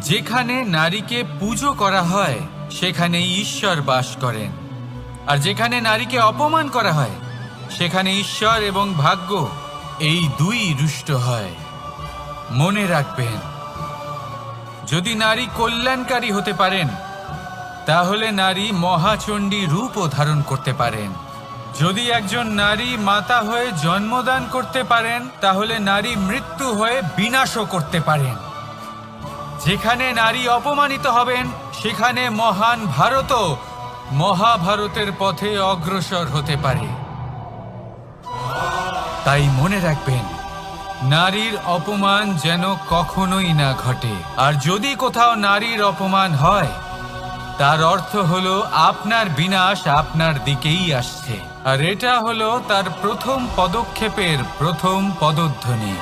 যেখানে নারীকে পুজো করা হয় সেখানেই ঈশ্বর বাস করেন, আর যেখানে নারীকে অপমান করা হয় সেখানে ঈশ্বর এবং ভাগ্য এই দুই রুষ্ট হয়। মনে রাখবেন, যদি নারী কল্যাণকারী হতে পারেন তাহলে নারী মহাচণ্ডী রূপও ধারণ করতে পারেন। যদি একজন নারী মাতা হয়ে জন্মদান করতে পারেন তাহলে নারী মৃত্যু হয়ে বিনাশও করতে পারেন। যেখানে নারী অপমানিত হবেন সেখানে মহান ভারতও মহাভারতের পথে অগ্রসর হতে পারে। তাই মনে রাখবেন, নারীর অপমান যেন কখনোই না ঘটে। আর যদি কোথাও নারীর অপমান হয় তার অর্থ হলো আপনার বিনাশ আপনার দিকেই আসছে, আর এটা হলো তার প্রথম পদক্ষেপের প্রথম পদধ্বনি।